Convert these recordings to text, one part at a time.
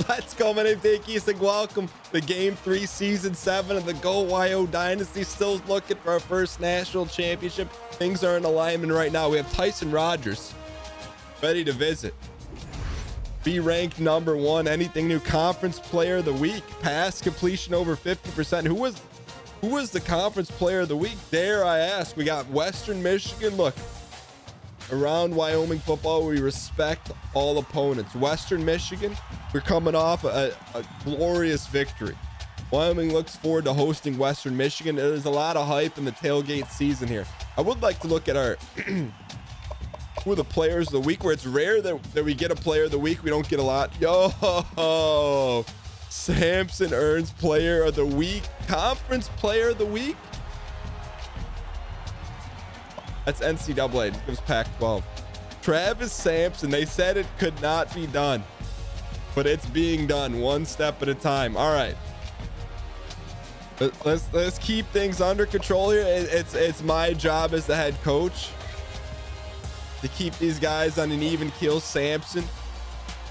Let's go. My name's Gheesling. Welcome to Game 3, Season 7 of the Go YO Dynasty. Still looking for our first national championship. Things are in alignment right now. We have Tyson Rogers ready to visit. Be ranked number 1. Anything new? Conference Player of the Week. Pass completion over 50%. Who was the Conference Player of the Week? Dare I ask? We got Western Michigan. Look, around Wyoming football, we respect all opponents. Western Michigan, we're coming off a glorious victory. Wyoming looks forward to hosting Western Michigan. There's a lot of hype in the tailgate season here. I would like to look at our who are the players of the week, where it's rare that we get a player of the week. We don't get a lot. Yo, Sampson earns player of the week. Conference player of the week. That's NCAA. It gives Pac-12. Travis Sampson. They said it could not be done, but it's being done one step at a time. All right. Let's keep things under control here. It's my job as the head coach to keep these guys on an even keel. Sampson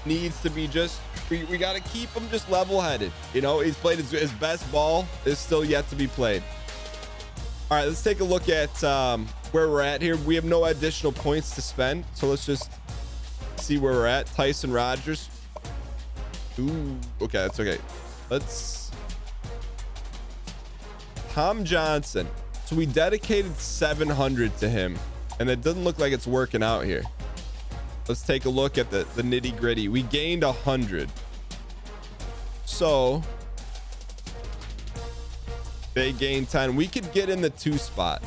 needs to be just, we got to keep him just level-headed. You know, he's played his best ball is still yet to be played. All right, let's take a look at where we're at here. We have no additional points to spend, so let's just see where we're at. Tyson Rogers. Ooh, okay, that's okay. Let's Tom Johnson. So we dedicated 700 to him, and it doesn't look like it's working out here. Let's take a look at the nitty gritty. We gained 100. So they gained 10. We could get in the 2 spot.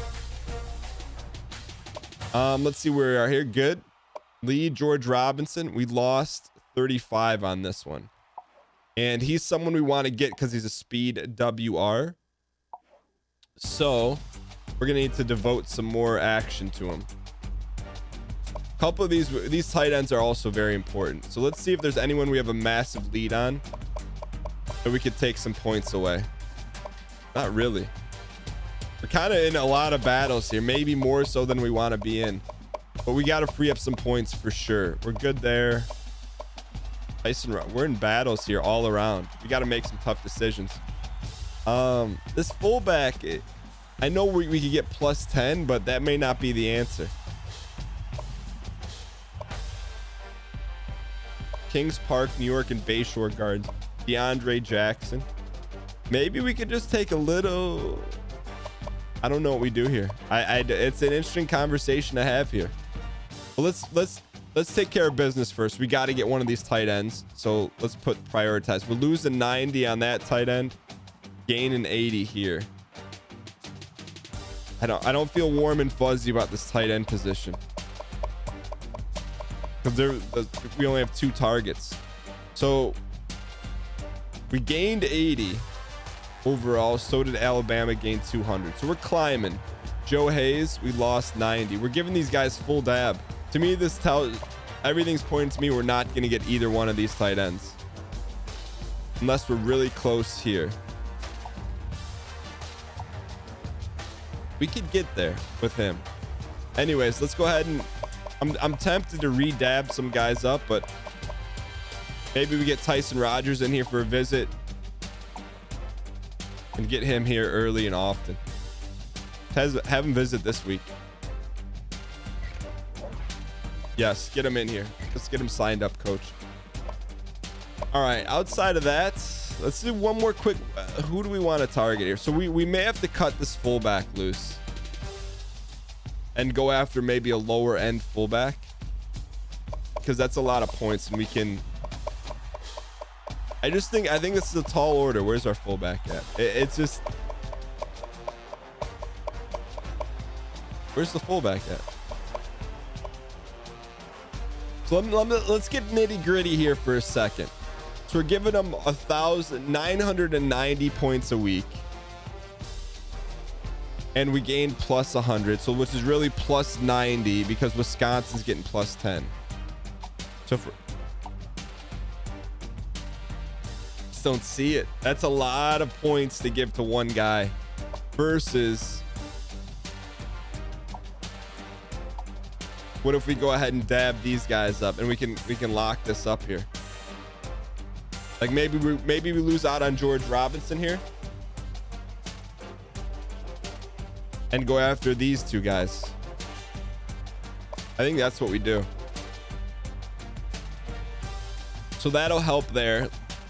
Let's see where we are here. Good. Lee George Robinson. We lost 35 on this one. And he's someone we want to get because he's a speed WR. So we're going to need to devote some more action to him. A couple of these tight ends are also very important. So let's see if there's anyone we have a massive lead on that we could take some points away. Not really. We're kind of in a lot of battles here, maybe more so than we want to be in, but we got to free up some points for sure. We're good there. Tyson, we're in battles here all around. We got to make some tough decisions. This fullback, I know we could get plus 10, but that may not be the answer. Kings Park, New York, and Bayshore guards. DeAndre Jackson. Maybe we could just take a little. I don't know what we do here. It's an interesting conversation to have here. But let's take care of business first. We got to get one of these tight ends. So let's prioritize. We're losing 90 on that tight end, gaining 80 here. I don't feel warm and fuzzy about this tight end position because we only have 2 targets. So we gained 80 overall. So did Alabama, gain 200. So we're climbing. Joe Hayes, we lost 90. We're giving these guys full dab. To me, this tells everything's pointing to me we're not going to get either one of these tight ends unless we're really close here. We could get there with him. Anyways, let's go ahead and I'm tempted to re-dab some guys up, but maybe we get Tyson Rogers in here for a visit and get him here early and often. Have him visit this week. Yes, get him in here. Let's get him signed up, coach. All right, outside of that, let's do one more quick. Who do we want to target here? So we may have to cut this fullback loose and go after maybe a lower end fullback because that's a lot of points, and we can. I think this is a tall order. Where's our fullback at? It's just. Where's the fullback at? So let's get nitty gritty here for a second. So we're giving them 1,990 points a week, and we gained plus 100. So which is really plus 90 because Wisconsin's getting plus 10. So just don't see it. That's a lot of points to give to one guy versus. What if we go ahead and dab these guys up and we can lock this up here? Like maybe we lose out on George Robinson here and go after these two guys. I think that's what we do. So that'll help there.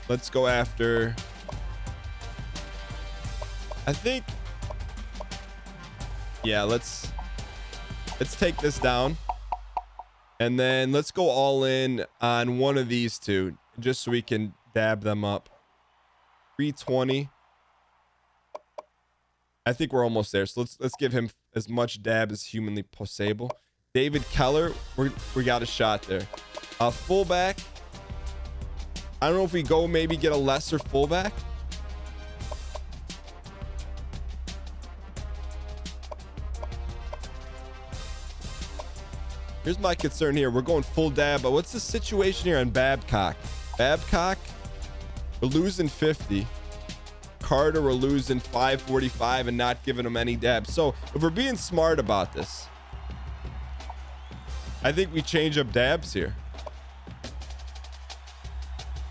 Let's go after, I think, yeah, let's take this down. And then let's go all in on one of these two, just so we can dab them up. 320. I think we're almost there. So let's give him as much dab as humanly possible. David Keller, we got a shot there. Fullback. I don't know if we go maybe get a lesser fullback. Here's my concern here. We're going full dab, but what's the situation here on Babcock? Babcock, we're losing 50. Carter, we're losing 545 and not giving him any dab. So if we're being smart about this, I think we change up dabs here.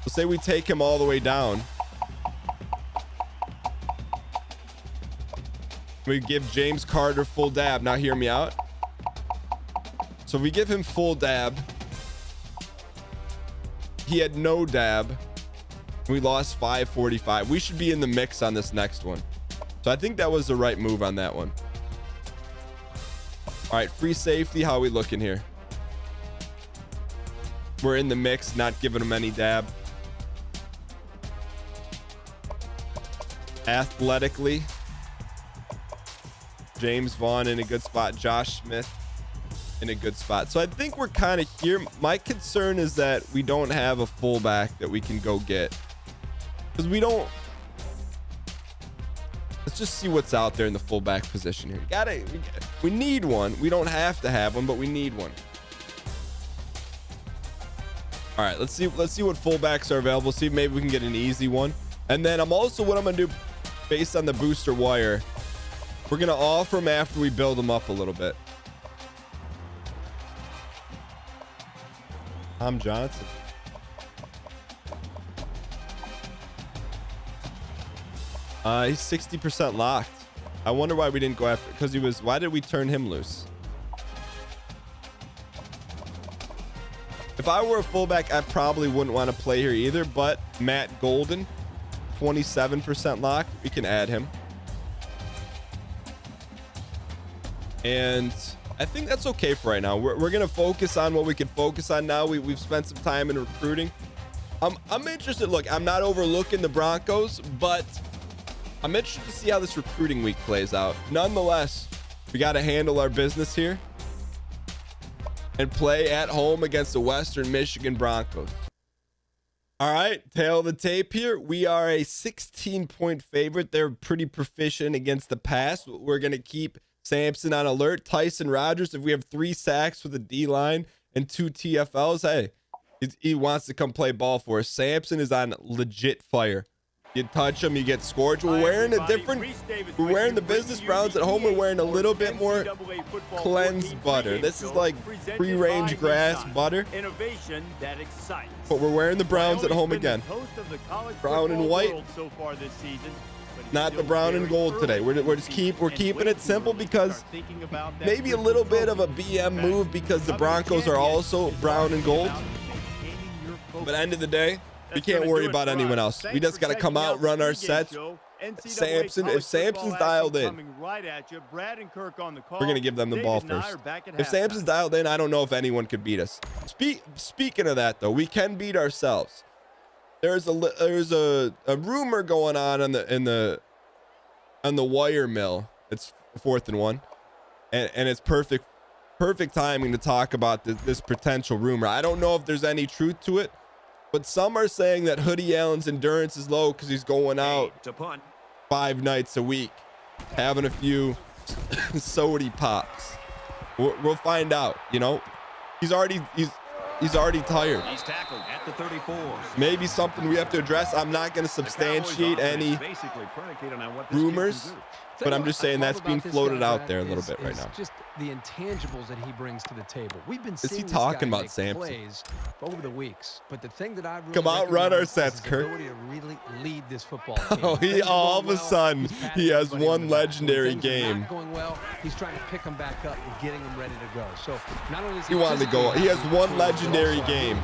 Let's say we take him all the way down. We give James Carter full dab. Now hear me out. So we give him full dab. He had no dab. We lost 545. We should be in the mix on this next one. So I think that was the right move on that one. All right, free safety. How are we looking here? We're in the mix, not giving him any dab. Athletically, James Vaughn in a good spot. Josh Smith in a good spot. So I think we're kind of here. My concern is that we don't have a fullback that we can go get, because we don't. Let's just see what's out there in the fullback position here. We need one. We don't have to have one, but we need one. All right, let's see what fullbacks are available. See if maybe we can get an easy one. And then what I'm gonna do based on the booster wire, we're gonna offer them after we build them up a little bit. Tom Johnson. He's 60% locked. I wonder why we didn't go after, because why did we turn him loose? If I were a fullback, I probably wouldn't want to play here either, but Matt Golden, 27% locked. We can add him. And I think that's okay for right now. We're going to focus on what we can focus on now. We've spent some time in recruiting. I'm interested. Look, I'm not overlooking the Broncos, but I'm interested to see how this recruiting week plays out. Nonetheless, we got to handle our business here and play at home against the Western Michigan Broncos. All right, tail of the tape here. We are a 16-point favorite. They're pretty proficient against the pass. We're going to keep Sampson on alert. Tyson Rogers, if we have 3 sacks with a D-line and 2 TFLs, hey, he wants to come play ball for us. Sampson is on legit fire. You touch him, you get scorched. We're wearing we're wearing the Business Browns at home. We're wearing a little bit more cleansed butter. This is like free-range grass butter. But we're wearing the Browns at home again. Brown and white. Not the brown and gold today. We're keeping it simple, because maybe a little bit of a BM move because the Broncos are also brown and gold. But end of the day, we can't worry about anyone else. We just got to come out, run our sets. If Sampson's dialed in, we're going to give them the ball first. If Sampson's dialed in, I don't know if anyone could beat us. Speaking of that, though, we can beat ourselves. There's a rumor going on the wire mill. It's 4th and 1, and it's perfect timing to talk about this potential rumor. I don't know if there's any truth to it, but some are saying that Hoodie Allen's endurance is low because he's going out 5 nights a week, having a few sody pops. We'll find out. You know, he's already tired. He's tackled at the 34. Maybe something we have to address. I'm not going to substantiate any rumors, but I'm just saying that's being floated out there a little bit right now. the intangibles that he brings to the table. We've been Is he seeing this talking guy about make Sampson? plays over the weeks, but the thing that I really Come on, run our recognize sets, is his Kirk. ability to really lead this football team. Oh, When things are all going of a well, sudden, he's patting he has everybody on one the back. When legendary things are game. not going well, he's trying to pick them back up and getting them ready to go. So not only is He wanted to go. He has one legendary game,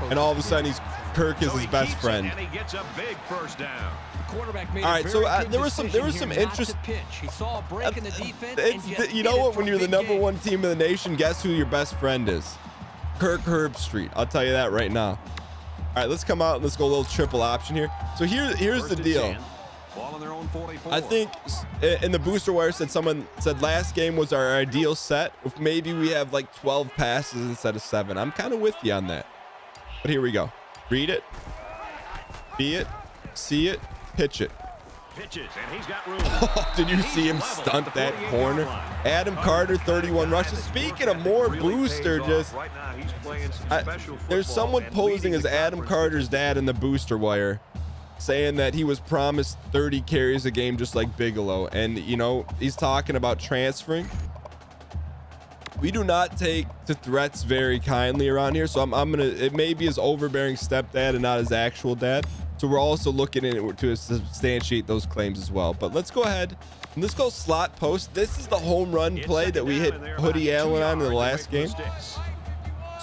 and all of a sudden, Kirk is his best friend. And he gets a big first down. All right, so there was some interest. He saw a break in the defense. You know what? When you're the #1 team in the nation, guess who your best friend is? Kirk Herbstreit. I'll tell you that right now. All right, let's come out and let's go a little triple option here. So here's the deal. Ball on their own 44. I think in the booster wire someone said last game was our ideal set. If maybe we have like 12 passes instead of 7. I'm kind of with you on that. But here we go. Read it. Be it. See it. Pitch it. Pitches, and he's got room. Oh, did you see him stunt that corner? Adam Carter, 31 rushes. Speaking of more booster, just right now he's playing some special there's football someone and posing leading as the Adam conference Carter's dad in the booster wire, saying that he was promised 30 carries a game just like Bigelow, and you know he's talking about transferring. We do not take to threats very kindly around here, so I'm gonna, it may be his overbearing stepdad and not his actual dad. So we're also looking into it to substantiate those claims as well. But let's go ahead and let's go slot post. This is the home run play that we hit Hoodie Allen on in the last game.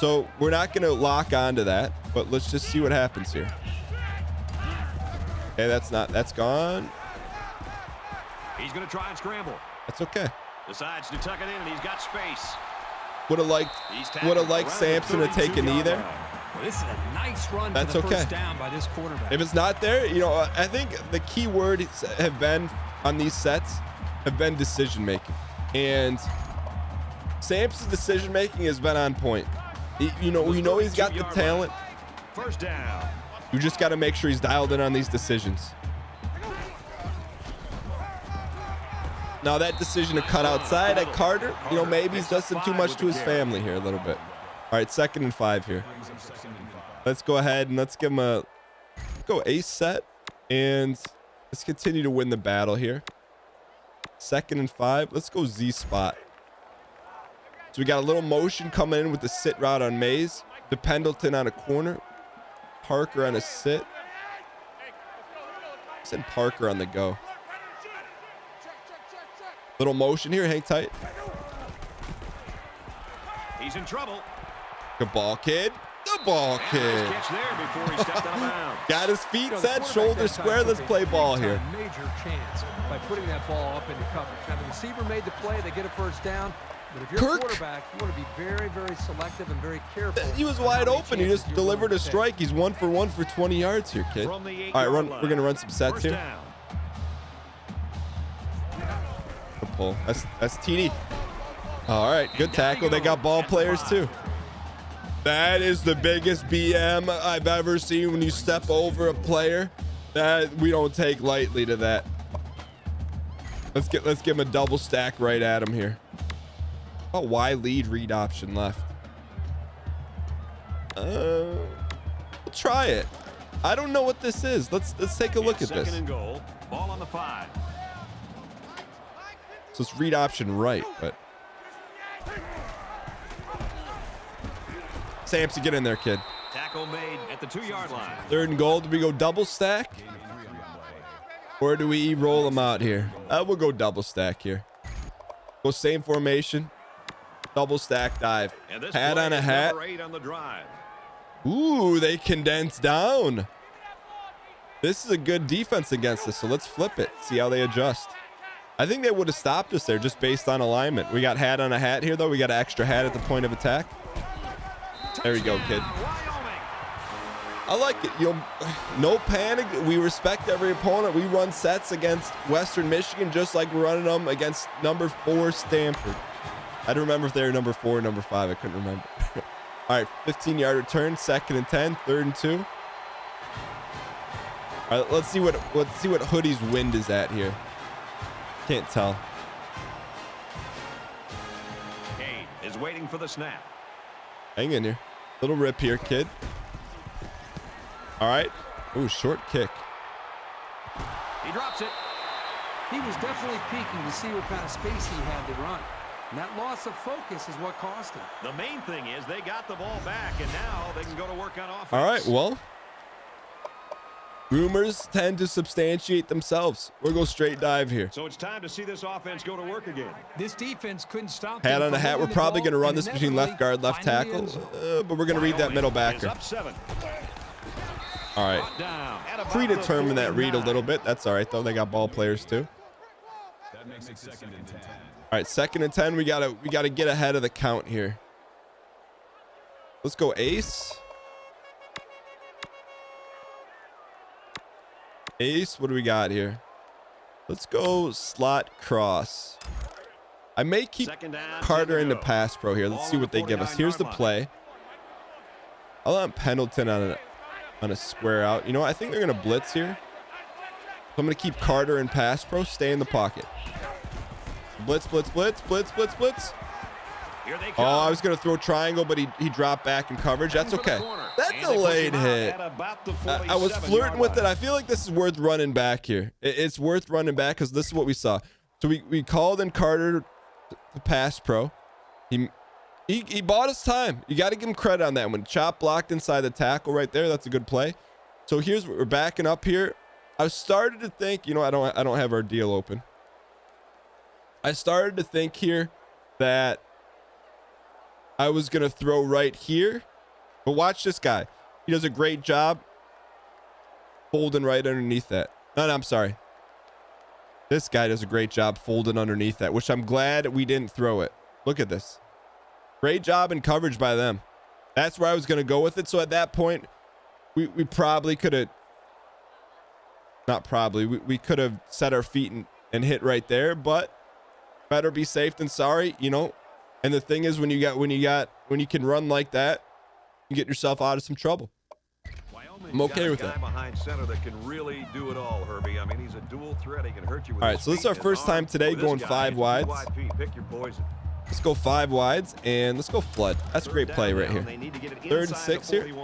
So we're not going to lock onto that, but let's just see what happens here. Okay, that's gone. He's going to try and scramble. That's okay. Decides to tuck it in, and he's got space. Would have liked Sampson to take a knee there. Well, this is a nice run. That's for the okay. First down by this quarterback. If it's not there, you know, I think the key word have been on these sets have been decision making, and Sampson's decision making has been on point. We know he's got the talent. First down. You just got to make sure he's dialed in on these decisions. Now that decision to cut outside at Carter, you know, maybe he's done too much to his family here a little bit. All right, 2nd and 5 here. Let's go ahead and let's give him go ace set, and let's continue to win the battle here. 2nd and 5. Let's go Z spot. So we got a little motion coming in with the sit route on Mays. The Pendleton on a corner. Parker on a sit. Send Parker on the go. Little motion here. Hang tight. He's in trouble. Good ball, kid. The ball, kid. Catch there before he stepped out of bounds. Got his feet set, shoulder square. Let's play ball here. Major chance by putting that ball up into coverage. Now the receiver made the play. They get a first down. But if you're a quarterback, you want to be very, very selective and very careful. He was wide open. He just delivered a strike. He's 1 for 1 for 20 yards here, kid. All right, we're going to run some sets here. Good pull. That's TD. All right, good tackle. They got ball players too. That is the biggest BM I've ever seen when you step over a player. That we don't take lightly to that. Let's give him a double stack right at him here. Oh, why lead read option left? Try it. I don't know what this is. Let's take a look at this. 2nd and goal. Ball on the 5. So it's read option right, but Sampson, get in there, kid. Tackle made at the 2-yard line. 3rd and goal. Do we go double stack? Or do we roll them out here? We'll go double stack here. Go same formation. Double stack dive. Hat on a hat. On the drive. Ooh, they condense down. This is a good defense against us, so let's flip it. See how they adjust. I think they would have stopped us there just based on alignment. We got hat on a hat here, though. We got an extra hat at the point of attack. There you go, kid. I like it. You know, no panic. We respect every opponent. We run sets against Western Michigan just like we're running them against number 4 Stanford. I don't remember if they were number 4 or number 5. I couldn't remember. All right, 15-yard return, 2nd and 10, 3rd and 2. All right, let's see what Hoodie's wind is at here. Can't tell. Kane is waiting for the snap. Hang in here. Little rip here, kid. All right. Ooh, short kick. He drops it. He was definitely peeking to see what kind of space he had to run. And that loss of focus is what cost him. The main thing is they got the ball back, and now they can go to work on offense. All right, well, rumors tend to substantiate themselves. We'll go straight dive here. So it's time to see this offense go to work again. This defense couldn't stop. Hat on a hat. We're probably going to run this between left guard, left tackle, but we're going to read that middle backer. All right. Predetermine that read a little bit. That's all right, though. They got ball players, too. That makes it 2nd and 10. All right, 2nd and 10. We gotta get ahead of the count here. Let's go ace. Ace, what do we got here? Let's go slot cross. I may keep Carter into pass pro here. Let's see what they give us. Here's the play. I'll let Pendleton on a square out. You know what? I think they're gonna blitz here. So I'm gonna keep Carter in pass pro. Stay in the pocket. Blitz, blitz, blitz, blitz, blitz, blitz. Oh, I was going to throw triangle, but he dropped back in coverage. That's okay. That's a late hit. I was flirting with it. I feel like this is worth running back here. It's worth running back because this is what we saw. So we called in Carter to pass pro. He bought us time. You got to give him credit on that one. Chop blocked inside the tackle right there. That's a good play. So here's what we're backing up here. I started to think, you know, I don't have our deal open. I started to think here that I was going to throw right here. But watch this guy. He does a great job folding right underneath that. No, I'm sorry. This guy does a great job folding underneath that, which I'm glad we didn't throw it. Look at this. Great job in coverage by them. That's where I was going to go with it. So at that point, we probably could have, not probably, we could have set our feet and hit right there, but better be safe than sorry, you know. And the thing is, when you can run like that, you get yourself out of some trouble. I'm okay with that. Behind center that can really do it all, Herbie. I mean, he's a dual threat. He can hurt you with all right, so this is our first time today going 5 wides. Pick your poison. Let's go 5 wides and let's go flood. That's a great play right here. 3rd and 6 here.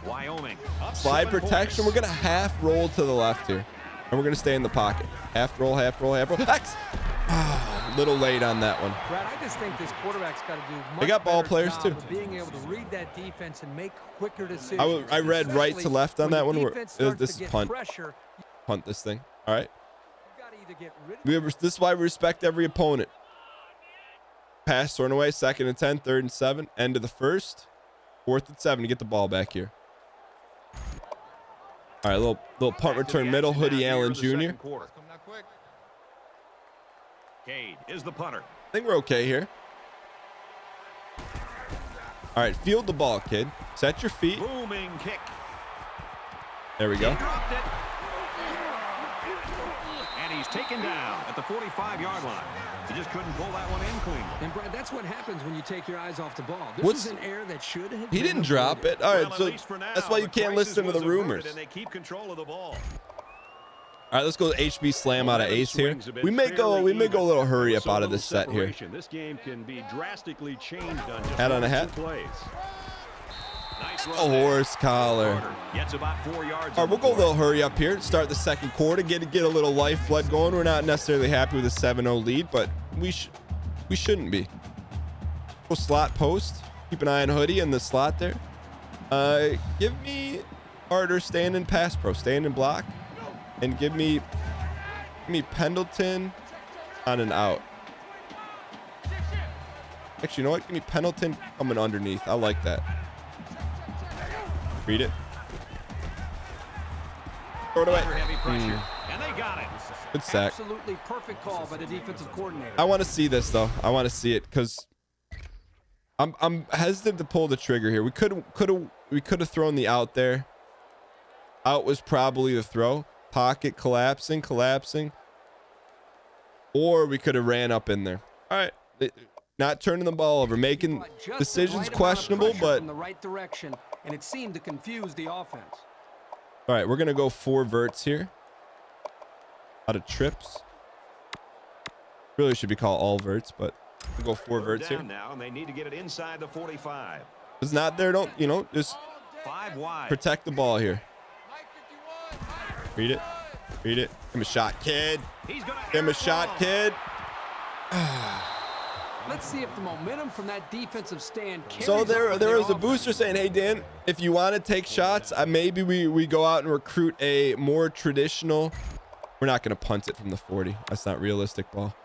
Wyoming. Slide protection. We're gonna half roll to the left here, and we're gonna stay in the pocket. Half roll, half roll, half roll. X. A little late on that one. Brad, I just think this quarterback's got to do much they got ball better players job too. of being able to read that defense and make quicker decisions. I read right to left on that one. This is punt. Pressure, Punt this thing. All right. you gotta either get rid of This is why we respect every opponent. Pass thrown away. 2nd and 10. 3rd and 7. End of the first. 4th and 7 to get the ball back here. All right, little punt return middle. Hoodie Allen Jr. Cade is the punter. I think we're okay here. All right, field the ball, kid. Set your feet. Booming kick. There we go. He dropped it. And he's taken down at the 45-yard line. He just couldn't pull that one in clean. And Brad, that's what happens when you take your eyes off the ball. This is an error that should have He been didn't drop avoided. it. All right, Well, so that's why you can't listen to the rumors. And they keep control of the ball. All right, let's go HB slam out of ace here. We may go a little hurry up out of this set here. This game can be drastically changed on just Hat on a hat. 2 plays. Nice A run there. horse collar. Gets about 4 yards. All right, we'll go a little hurry up here. Start the 2nd quarter. Get a little lifeblood going. We're not necessarily happy with a 7-0 lead, but we shouldn't be. We'll slot post. Keep an eye on Hoodie in the slot there. Give me Carter stand in pass pro, stand in block, and give me Pendleton on an out. Actually, you know what? Give me Pendleton coming underneath. I like that. Read it. Throw it away. Heavy pressure. And they got it. Good sack. Absolutely perfect call by the defensive coordinator. I want to see this though. I want to see it because I'm hesitant to pull the trigger here. We could have thrown the out there. Out was probably the throw. Pocket collapsing, or we could have ran up in there. All right, not turning the ball over, making decisions questionable, but in the right direction, and it seemed to confuse the offense. All right, we're gonna go 4 verts here. Out of trips. Really should be called all verts, but we'll go 4 verts here. Now, and they need to get it inside the 45. If it's not there, don't, just 5 wide. protect the ball here. Read it. Give him a shot, kid. Give him a shot, kid. Let's see if the momentum from that defensive stand carries. So there was a offense. booster saying, hey, Dan, if you want to take shots, maybe we go out and recruit a more traditional. We're not going to punt it from the 40. That's not realistic ball.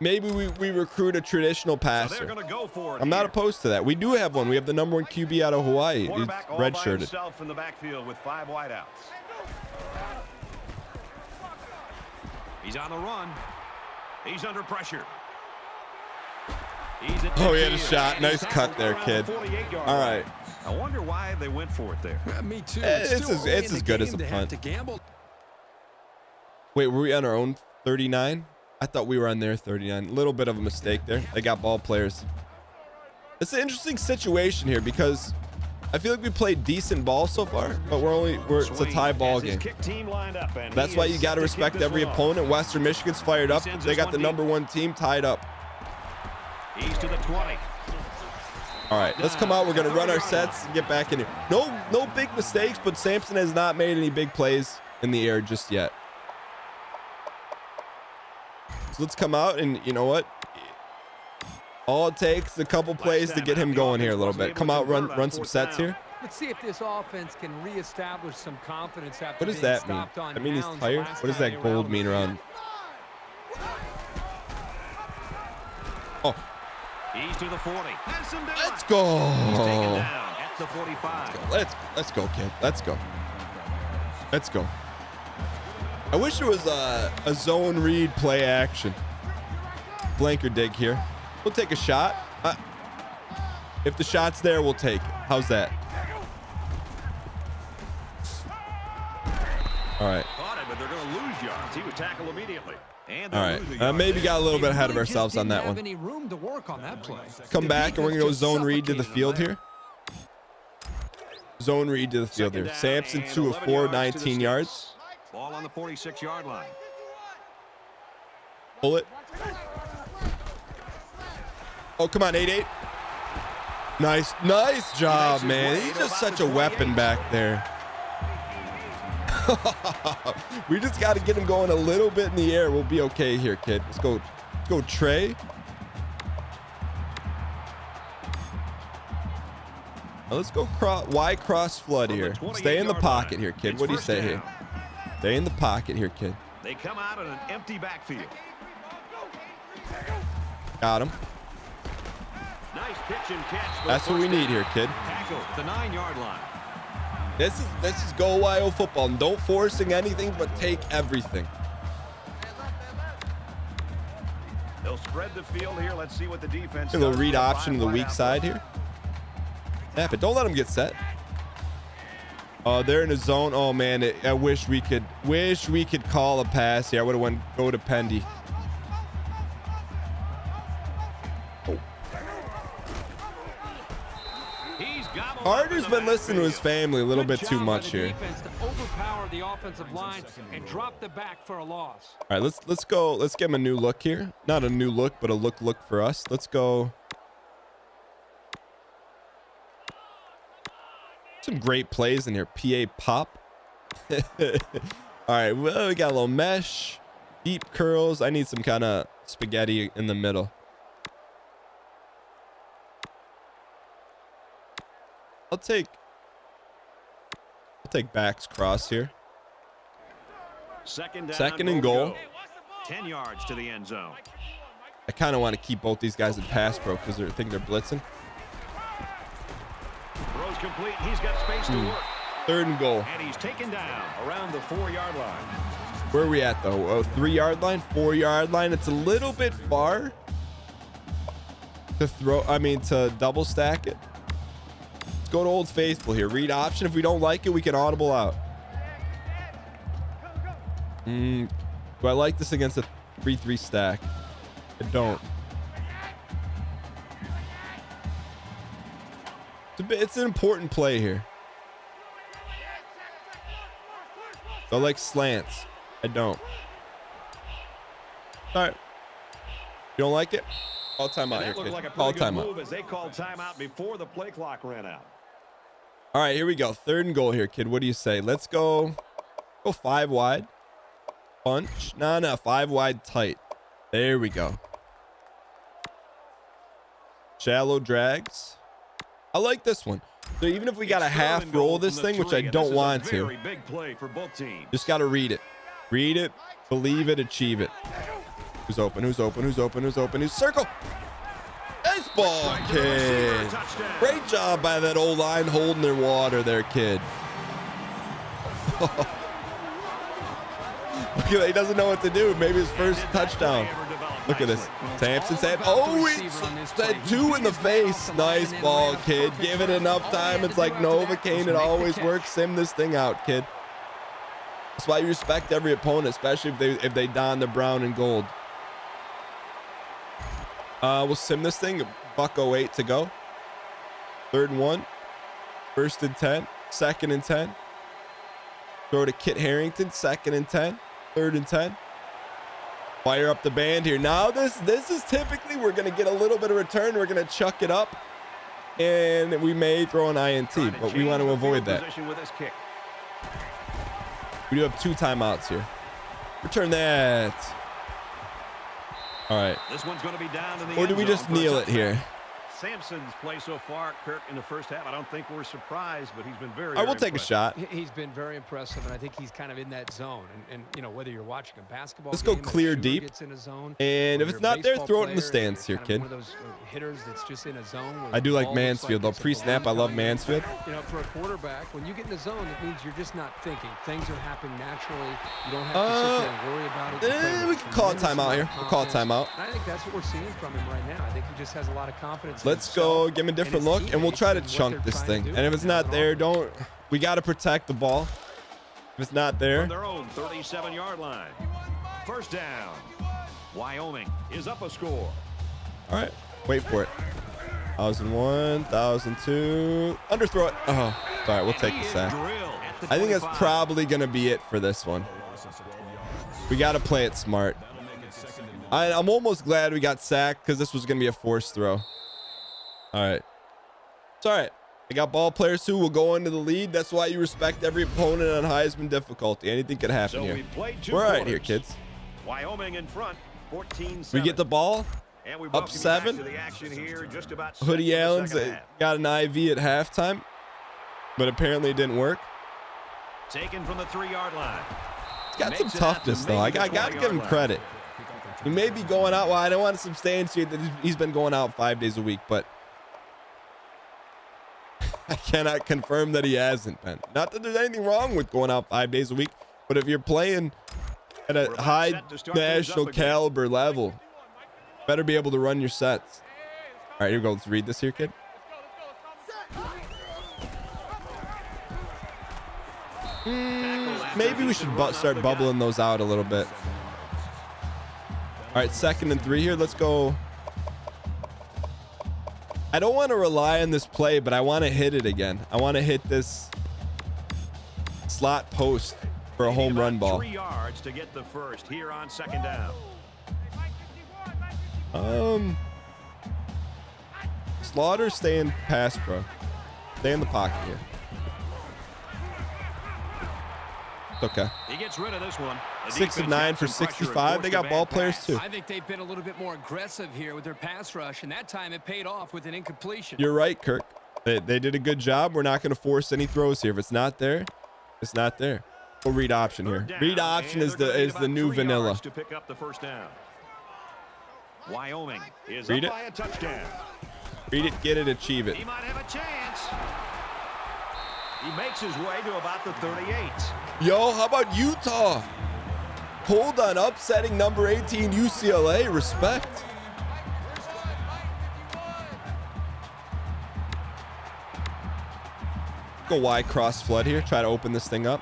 Maybe we recruit a traditional passer. So they're gonna go for it I'm not here. opposed to that. We do have one. We have the #1 QB out of Hawaii. He's Quarterback all by redshirted. himself in the backfield with 5 wideouts. He's on the run. He's under pressure. He's at Oh, he had a midfield, shot. and Nice he's cut there, tackled kid. around the 48-yard All line. right. I wonder why they went for it there. Me too. It's Still early as in the good as game a to have punt. to gamble. Wait, were we on our own 39? I thought we were on their 39. A little bit of a mistake there. They got ball players. It's an interesting situation here because I feel like we played decent ball so far, but it's a tie ball game. That's why you got to respect every opponent. Western Michigan's fired up. They got the #1 team tied up. He's to the 20. All right, let's come out. We're going to run our sets and get back in here. No big mistakes, but Sampson has not made any big plays in the air just yet. So let's come out and you know what? All it takes is a couple plays to get him going here a little bit. Come out, run some sets here. Let's see if this offense can reestablish some confidence after What does being that mean? stopped on I mean he's downs tired. last What does time that they were gold out mean on the around? Oh, He's to the 40. let's go. He's taken down at the 45. Let's go, kid. Let's go. Let's go. I wish there was a zone read play action. Blanker dig here. We'll take a shot. If the shot's there, we'll take it. How's that? All right. Caught it, but they're going to lose yards. He would tackle immediately. And All right. Maybe got a little bit ahead of ourselves on that one. Any room to work on that play. Come back and we're going to go Just zone read to the suffocated field them here. Zone read to the field here. Sampson 2 of 4, 19 yards. Ball on the 46-yard line. Pull it. Oh, come on, 8-8. Nice job, man. He's just such a weapon back there. We just got to get him going a little bit in the air. We'll be okay here, kid. Let's go, Trey. Now let's go cross flood here. Stay in the pocket here, kid. What do you say here? Stay in the pocket here, kid. They come out in an empty backfield. Got him. Nice pitch and catch. That's what we need here, kid. Tackle at the 9-yard line. This is Go YO football. Don't forcing anything, but take everything. They'll spread the field here. Let's see what the defense A little does read with a option to the 5 weak wideout side look. here. Snap it. Don't let him get set. Oh, they're in a zone. Oh man, I wish we could call a pass here. I would have went go to Pendy. Carter's been listening to his family a little bit too much here. To overpower the offensive line and drop the back for a loss. All right, let's go. Let's give him a new look here. Not a new look, but a look for us. Let's go. Some great plays in here. PA pop. All right, well, we got a little mesh, deep curls. I need some kind of spaghetti in the middle. I'll take backs cross here. Second and goal. 10 yards to the end zone. I kind of want to keep both these guys in pass pro because they think they're blitzing. Throws complete. He's got space to work. 3rd and goal. And he's taken down around the 4-yard line. Where are we at though? 3-yard line, 4-yard line. It's a little bit far to to double stack it. Let's go to Old Faithful here. Read option. If we don't like it, we can audible out. Do I like this against a 3-3 stack? I don't. It's an important play here. I like slants. I don't. All right. You don't like it? Call timeout here, kid. Call timeout. As they called timeout before the play clock ran out. All right, here we go. 3rd and goal here, kid. What do you say? Let's go 5 wide. Punch. No, 5 wide tight. There we go. Shallow drags. I like this one. So even if we got to half roll this thing, which I don't want to, just got to read it. Read it, believe it, achieve it. Who's open? Who's open? Who's open? Who's open? Who's circle? Nice ball, kid. Great job by that old line holding their water there, kid. Look at that. He doesn't know what to do. Maybe his first touchdown. Look at this. Sampson said, oh, he said 2 in the face. Nice ball, kid. Give it enough time. It's like Novocaine. It always works. Sim this thing out, kid. That's why you respect every opponent, especially if they don the brown and gold. We'll sim this thing. $1:08 to go. 3rd and 1. 1st and 10. 2nd and 10. Throw to Kit Harrington. 2nd and 10. 3rd and 10. Fire up the band here. Now this is typically, we're going to get a little bit of return. We're going to chuck it up, and we may throw an INT, but we want to avoid that. We do have 2 timeouts here. Return that. All right. This one's going to be down in the or do we just kneel it here? Sampson's play so far, Kirk, in the first half, I don't think we're surprised, but he's been very, I will take a shot. He's been very impressive, and I think he's kind of in that zone. And you know, whether you're watching a basketball let's game, go clear deep. In a zone, and if it's not there, throw it in the stands here, kid. One of those hitters that's just in a zone. I do like Mansfield, though. Pre-snap, I love Mansfield. You know, for a quarterback, when you get in the zone, it means you're just not thinking. Things are happening naturally. You don't have to sit there and worry about it. We can call a timeout here. We'll call a timeout. And I think that's what we're seeing from him right now. I think he just has a lot of confidence. Let's go. Give him a different look, and we'll try to chunk this thing. And if it's not there, we got to protect the ball. If it's not there, from their own 37-yard line. 1st down. Wyoming is up a score. All right, wait for it. 1,001, 1,002. Underthrow it. Oh, sorry. We'll take the sack. I think that's probably going to be it for this one. We got to play it smart. I'm almost glad we got sacked because this was going to be a forced throw. All right. It's all right. I got ball players who will go into the lead. That's why you respect every opponent on Heisman difficulty. Anything could happen here. We're all right here, kids. Wyoming in front, 14-7. We get the ball. And we up 7. To the action here, just about Hoodie Allen's got an IV at halftime, but apparently it didn't work. Taken from the 3-yard line. He's got some toughness, though. I got to give him credit. He may be going out. Well, I don't want to substantiate that he's been going out 5 days a week, but I cannot confirm that he hasn't been. Not that there's anything wrong with going out 5 days a week, but if you're playing at a high national caliber level, better be able to run your sets. All right, here we go. Let's read this here, kid. Maybe we should start bubbling those out a little bit. All right, 2nd and 3 here. Let's go. I don't want to rely on this play, but I want to hit it again. I want to hit this slot post for a home run ball. 3 yards to get the first here on 2nd down. Slaughter, stay in pass pro. Stay in the pocket here. It's okay. He gets rid of this one. 6 of 9 for 65. They got ball players too. I think they've been a little bit more aggressive here with their pass rush, and that time it paid off with an incompletion. You're right, Kirk. They did a good job. We're not going to force any throws here. If it's not there, it's not there. We'll read option here. Read option is the new vanilla. To pick up the 1st down. Wyoming is read up it. by a touchdown. Read it, get it, achieve it. He might have a chance. He makes his way to about the 38. Yo, how about Utah? Hold on, upsetting number 18 UCLA. Respect. Go Y cross flood here. Try to open this thing up.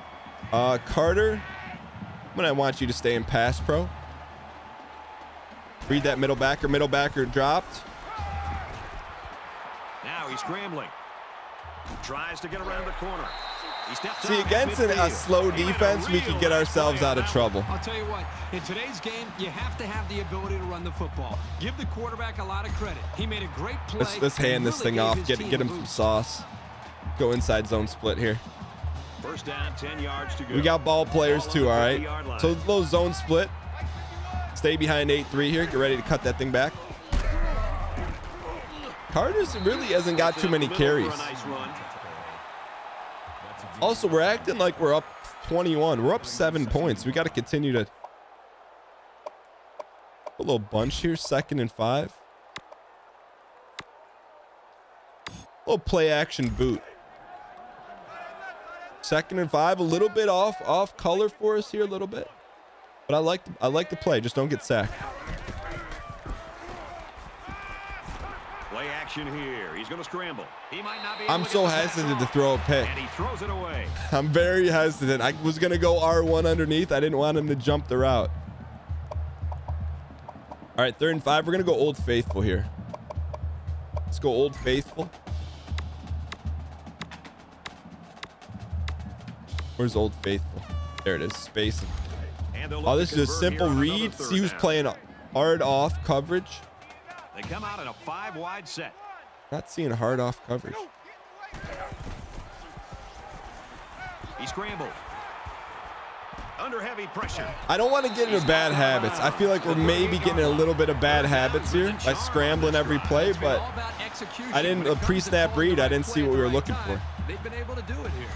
Carter, I'm gonna want you to stay in pass pro. Read that middle backer. Middle backer dropped. Now he's scrambling. Tries to get around the corner. He steps See, against a slow defense, we can get ourselves out of trouble. I'll tell you what, in today's game, you have to have the ability to run the football. Give the quarterback a lot of credit. He made a great play. Let's hand this thing off. Get him some sauce. Go inside zone split here. 1st down, 10 yards to go. We got ball players too, all right? So little zone split. Stay behind 8-3 here. Get ready to cut that thing back. Carter's really hasn't got too many carries. Also, we're acting like we're up 21. We're up 7 points. We got to continue to... A little bunch here. 2nd and 5. A little play action boot. 2nd and 5. A little bit off color for us here a little bit. But I like the play. Just don't get sacked. Play action here. He's going to scramble. He might not be. I'm so hesitant to throw a pick. And he throws it away. I'm very hesitant. I was going to go R1 underneath. I didn't want him to jump the route. All right, 3rd and 5. We're going to go Old Faithful here. Let's go Old Faithful. Where's Old Faithful? There it is. Spacing. Oh, this is a simple read. See who's playing hard off coverage. They come out in a 5-wide set. Not seeing hard off coverage. He scrambled. Under heavy pressure. I don't want to get into bad habits. I feel like we're maybe getting a little bit of bad habits here by scrambling every play, but I didn't pre-snap read. I didn't see what we were looking for. They've been able to do it here.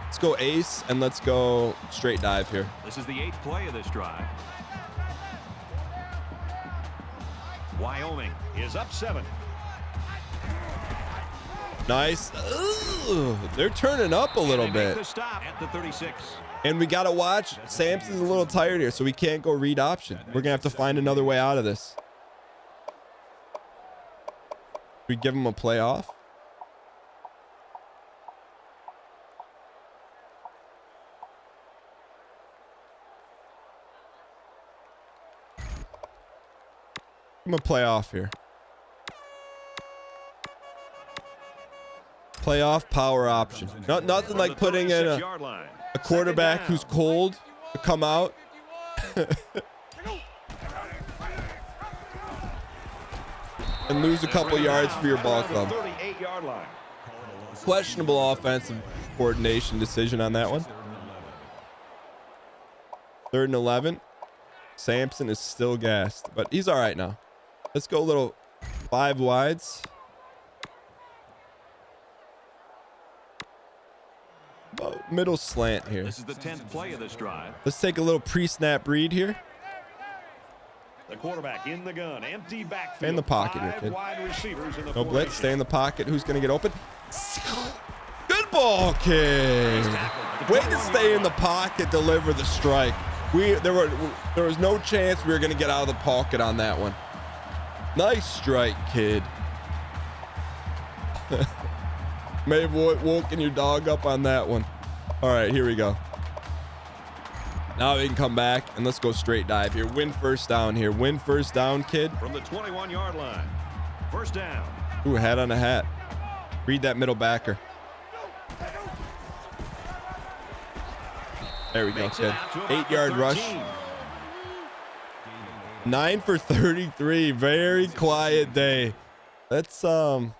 Let's go ace and let's go straight dive here. This is the 8th play of this drive. Wyoming is up 7. Nice. Ooh, they're turning up a little bit. Stop at the 36. And we got to watch. Sampson's a little tired here, so we can't go read option. We're going to have to find another way out of this. We give him a play off. I'm gonna play off here. Play off power option. Nothing like putting in a quarterback who's cold to come out. And lose a couple yards for your ball club. Questionable offensive coordination decision on that one. 3rd and 11. Sampson is still gassed, but he's all right now. Let's go a little 5 wides. Middle slant here. This is the 10th play of this drive. Let's take a little pre-snap read here. The quarterback in the gun, empty backfield. Stay in the pocket here, kid. No blitz. Stay in the pocket. Who's going to get open? Good ball, kid. Way to stay in the pocket, deliver the strike. There was no chance we were going to get out of the pocket on that one. Nice strike, kid. May have woken your dog up on that one. All right, here we go. Now we can come back and let's go straight dive here. Win 1st down here. Win 1st down, kid. From the 21-yard line. 1st down. Ooh, hat on a hat. Read that middle backer. There we go, kid. 8-yard rush. 9 for 33. Very quiet day. Let's I'll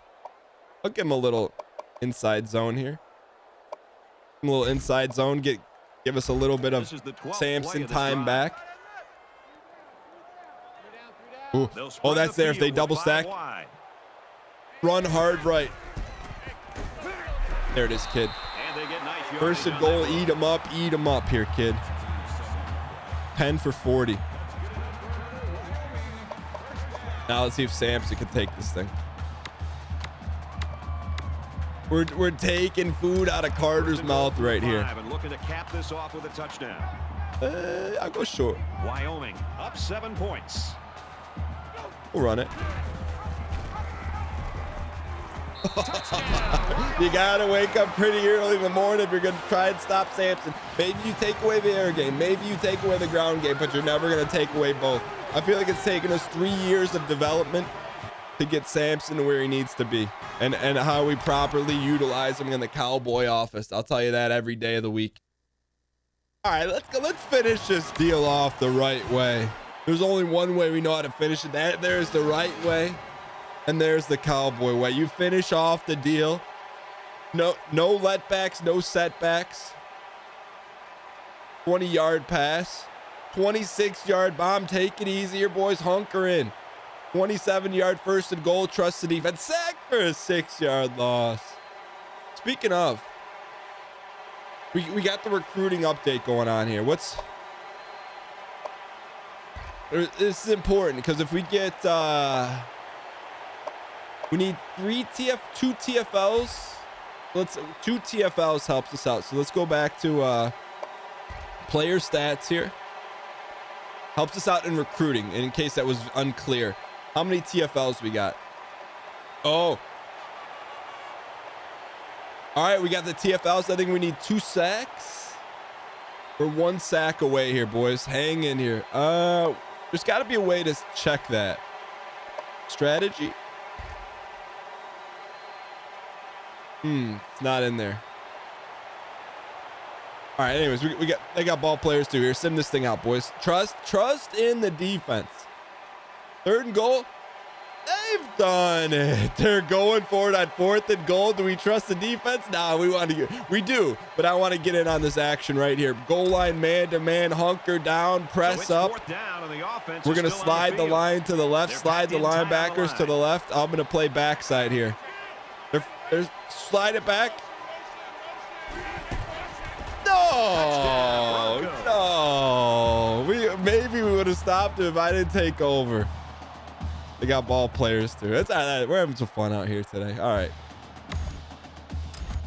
give him a little inside zone here. A little inside zone. Give us a little bit of Sampson time back. Ooh. Oh, that's there if they double stack. Run hard right. There it is, kid. 1st and goal. Eat him up. Eat him up here, kid. 10 for 40. Now let's see if Sampson can take this thing. We're taking food out of Carter's mouth right here. And looking to cap this off with a touchdown. I'll go short. Wyoming up 7 points. We'll run it. You gotta wake up pretty early in the morning if you're gonna try and stop Sampson. Maybe you take away the air game, maybe you take away the ground game, but you're never gonna take away both. I feel like it's taken us 3 years of development to get Sampson to where he needs to be, and how we properly utilize him in the Cowboy office. I'll tell you that every day of the week. All right, let's finish this deal off the right way. There's only one way we know how to finish it. There's the right way, and there's the Cowboy way. You finish off the deal. No letbacks, no setbacks. 20-yard pass. 26-yard bomb. Take it easy here, boys. Hunker in. 27-yard first and goal. Trust the defense. Sack for a 6-yard loss. Speaking of, we got the recruiting update going on here. This is important because if we get we need two TFLs. Two TFLs helps us out. So let's go back to player stats here. Helps us out in recruiting. And in case that was unclear, how many TFLs we got? Oh, all right, we got the TFLs. I think we need 2 sacks. We're 1 sack away here, boys. Hang in here. There's got to be a way to check that. Strategy. It's not in there. All right, anyways, they got ball players too here. Send this thing out, boys. Trust in the defense. 3rd and goal. They've done it. They're going for it on 4th and goal. Do we trust the defense? Nah, we do, but I want to get in on this action right here. Goal line, man-to-man, hunker down, press up. We're going to slide the line to the left, slide the linebackers to the left. I'm going to play backside here. There's slide it back. No. Maybe we would have stopped him if I didn't take over. They got ball players too. It's all right. We're having some fun out here today. All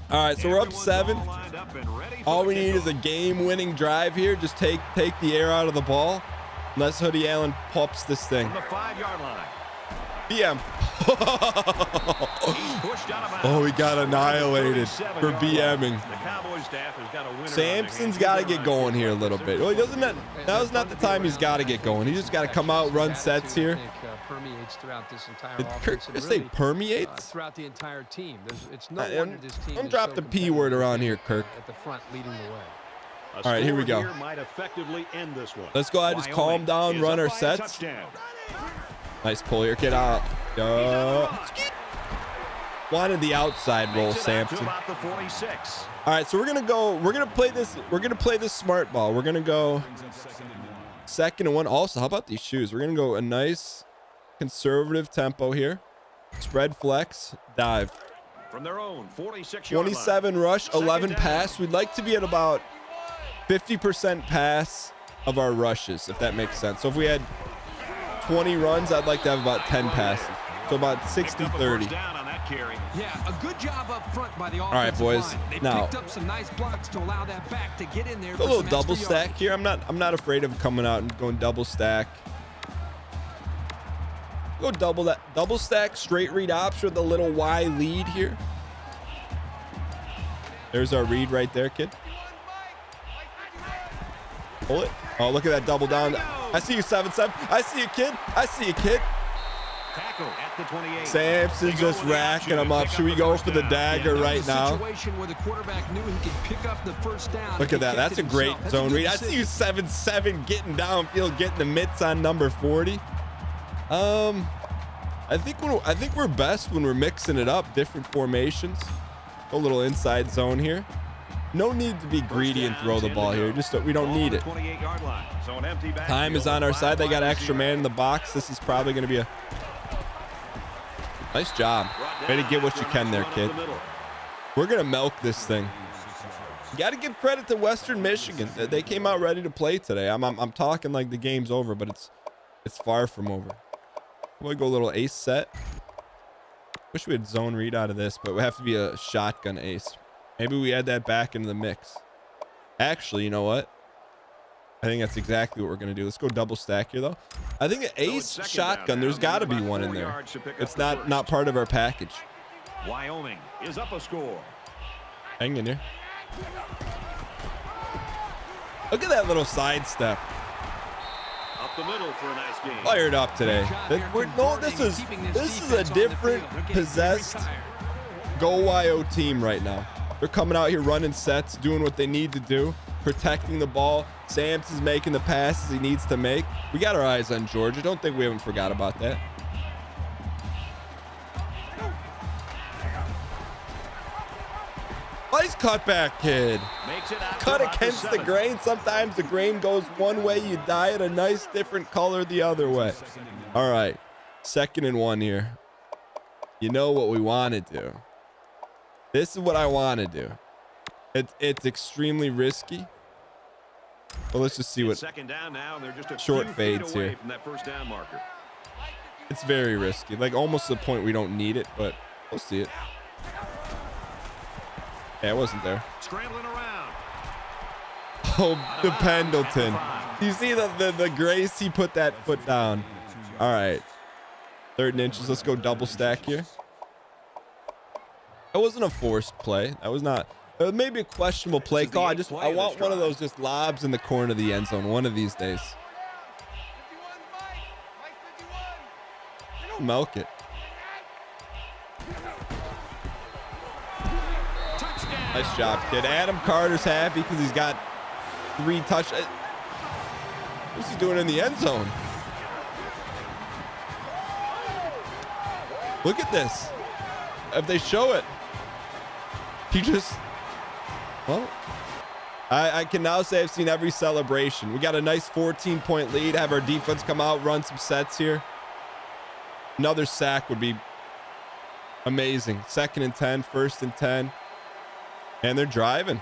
right. So we're up 7. All we need is a game-winning drive here. Just take the air out of the ball. Unless Hoodie Allen pops this thing. From the 5-yard line. BM. Oh, he got annihilated for BMing. Samson's got to get going here a little bit. Well, he doesn't. Now's not the time he's got to get going. He just got to come out, run sets here. Permeates throughout this entire Did offense. Kirk say permeates? Throughout the entire team. It's no wonder this team. Don't drop the P word around here, Kirk. At the front, leading the way. All right, here we go. Let's go ahead, just calm down, run our sets. Nice pull here, get out. Wanted the outside roll, Samson. All right, so we're gonna play this smart ball. We're gonna go 2nd and 1. Also, how about these shoes? We're gonna go a nice conservative tempo here. Spread flex, dive. From their own 27 rush, 11 pass. We'd like to be at about 50% pass of our rushes, if that makes sense. So if we had 20 runs, I'd like to have about 10 passes. So about 60-30. Yeah, a good job up front by the offensive line. All right, boys. They now, picked up some nice blocks to allow that back to get in there. A little double stack here. I'm not afraid of coming out and going double stack. Go double stack, straight read option with a little Y lead here. There's our read right there, kid. Pull it. Oh, look at that double down. I see you, 7-7. I see you, kid. I see you, kid. Samson's just racking them up. Should we go for the dagger right now? Look at that. That's a great zone read. I see you, 7-7, getting downfield, getting the mitts on number 40. I think we're best when we're mixing it up, different formations. A little inside zone here. No need to be greedy and throw the ball here. We don't need it. Time is on our side. They got extra man in the box. This is probably going to be a nice job. Ready to get what you can there, kid. We're going to milk this thing. You got to give credit to Western Michigan. They came out ready to play today. I'm talking like the game's over, but it's far from over. We'll go a little ace set. Wish we had zone read out of this, but we have to be a shotgun ace. Maybe we add that back into the mix. Actually, you know what? I think that's exactly what we're going to do. Let's go double stack here, though. I think an ace shotgun, there's got to be one in there. It's not part of our package. Wyoming is up a score. Hang in here. Look at that little sidestep. Up the middle for a nice game. Fired up today. This is a different possessed Go YO team right now. They're coming out here running sets, doing what they need to do, protecting the ball. Samson's making the passes he needs to make. We got our eyes on Georgia. Don't think we haven't forgot about that. Nice cutback, kid. Makes it out to Cut about against the 7. grain. Sometimes the grain goes one way, you dye it a nice different color the other way. All right, 2nd and 1 here. You know what we want to do. This is what I want to do. It's extremely risky. Well, let's just see what 2nd down now, and they're just a short few fades feet away here. from that 1st down marker. It's very risky. Like almost to the point we don't need it, but we'll see it. Yeah, it wasn't there. Scrambling around. Oh, the Pendleton. You see the grace he put that foot down. All right. 3rd and inches. Let's go double stack here. That wasn't a forced play. That was not. It was maybe a questionable play call. I want one of those just lobs in the corner of the end zone one of these days. Milk it. Nice job, kid. Adam Carter's happy because he's got 3 touchdowns. What's he doing in the end zone? Look at this. If they show it, he just, well, I can now say I've seen every celebration. We got a nice 14-point lead. Have our defense come out, run some sets here. Another sack would be amazing. 2nd and 10, 1st and 10. And they're driving.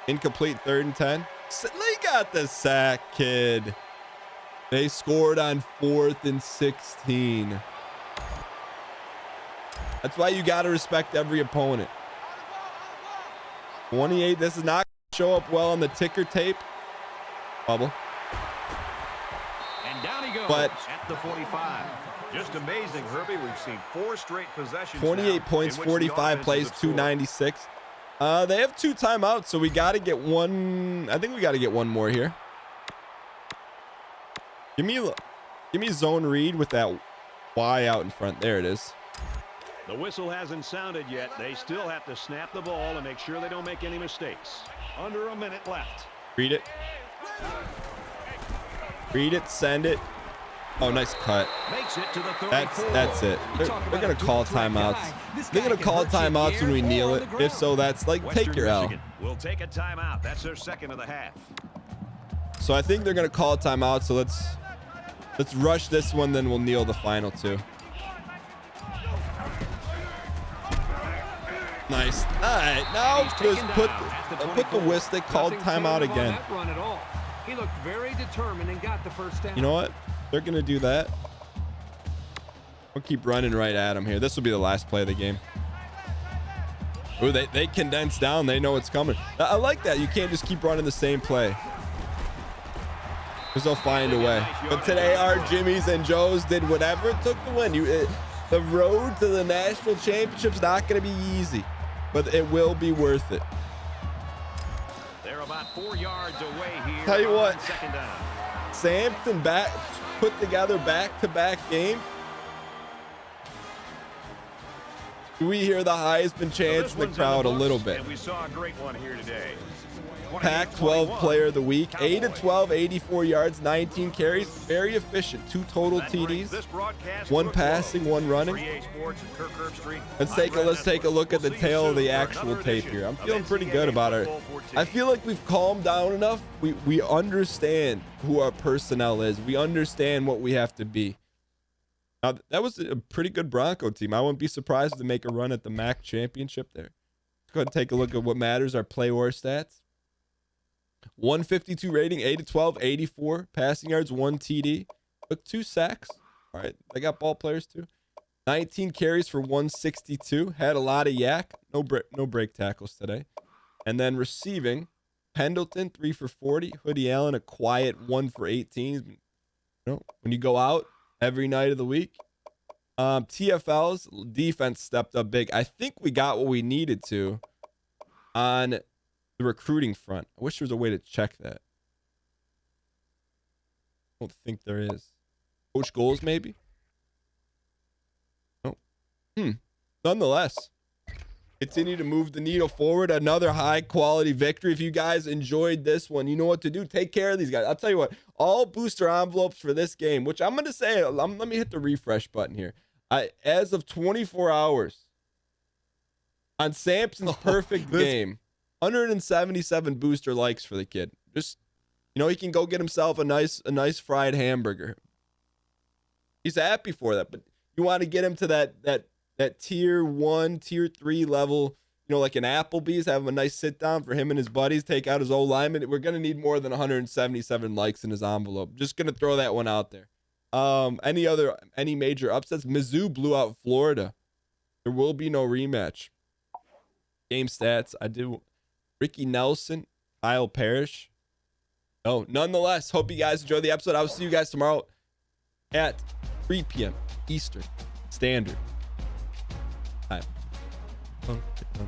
Incomplete 3rd and 10. They got the sack, kid. They scored on 4th and 16. That's why you got to respect every opponent. 28. This is not going to show up well on the ticker tape. Bubble. And down he goes But at the 45. Just amazing, Herbie. We've seen 4 straight possessions. 28 points, 45 plays, 296. They have 2 timeouts, so we got to get one. I think we got to get one more here. Give me zone read with that Y out in front. There it is. The whistle hasn't sounded yet. They still have to snap the ball and make sure they don't make any mistakes. Under a minute left. Read it. Read it. Send it. Oh, nice cut. Makes it to the 34. That's it. They're gonna call timeouts. They're gonna call timeouts when we kneel it. If so, that's like take your L. We'll take a timeout. That's their 2nd of the half. So I think they're gonna call timeout. So let's rush this one, then we'll kneel the final 2. Nice. All right, now just put the whistle. They called timeout again. He looked very determined and got the 1st down. You know what? They're going to do that. We'll keep running right at them here. This will be the last play of the game. Ooh, they condense down. They know it's coming. I like that. You can't just keep running the same play, because they'll find a way. But today, our Jimmys and Joes did whatever it took to win. The road to the national championship's not going to be easy, but it will be worth it. They're about 4 yards away here. Tell you what, 2nd down. Sampson put together back-to-back game. Do we hear the Heisman chants in the crowd a little bit? And we saw a great one here today. Pac-12 player of the week. 8 of 12, 84 yards, 19 carries. Very efficient. 2 total TDs. 1 passing, 1 running. Let's take a look at the tail of the actual tape here. I'm feeling pretty good about it. I feel like we've calmed down enough. We understand who our personnel is. We understand what we have to be. Now, that was a pretty good Bronco team. I wouldn't be surprised to make a run at the MAC championship there. Let's go ahead and take a look at what matters, our play war stats. 152 rating, 8 of 12, 84 passing yards, 1 TD. Took 2 sacks. All right, they got ball players too. 19 carries for 162. Had a lot of yak. No break tackles today. And then receiving, Pendleton 3 for 40. Hoodie Allen a quiet 1 for 18. You know, when you go out every night of the week. TFL's defense stepped up big. I think we got what we needed to on the recruiting front. I wish there was a way to check that. I don't think there is. Coach goals, maybe? No. Nonetheless, continue to move the needle forward. Another high quality victory. If you guys enjoyed this one, you know what to do. Take care of these guys. I'll tell you what, all booster envelopes for this game, which I'm going to say, let me hit the refresh button here. As of 24 hours, On Sampson's perfect game, 177 booster likes for the kid. Just, he can go get himself a nice fried hamburger. He's happy for that, but you want to get him to that tier 1, tier 3 level, like an Applebee's, have him a nice sit down for him and his buddies, take out his old lineman. We're going to need more than 177 likes in his envelope. Just going to throw that one out there. Any major upsets? Mizzou blew out Florida. There will be no rematch. Game stats. I do. Ricky Nelson, Kyle Parrish. No, nonetheless, hope you guys enjoy the episode. I will see you guys tomorrow at 3 p.m. Eastern Standard Time.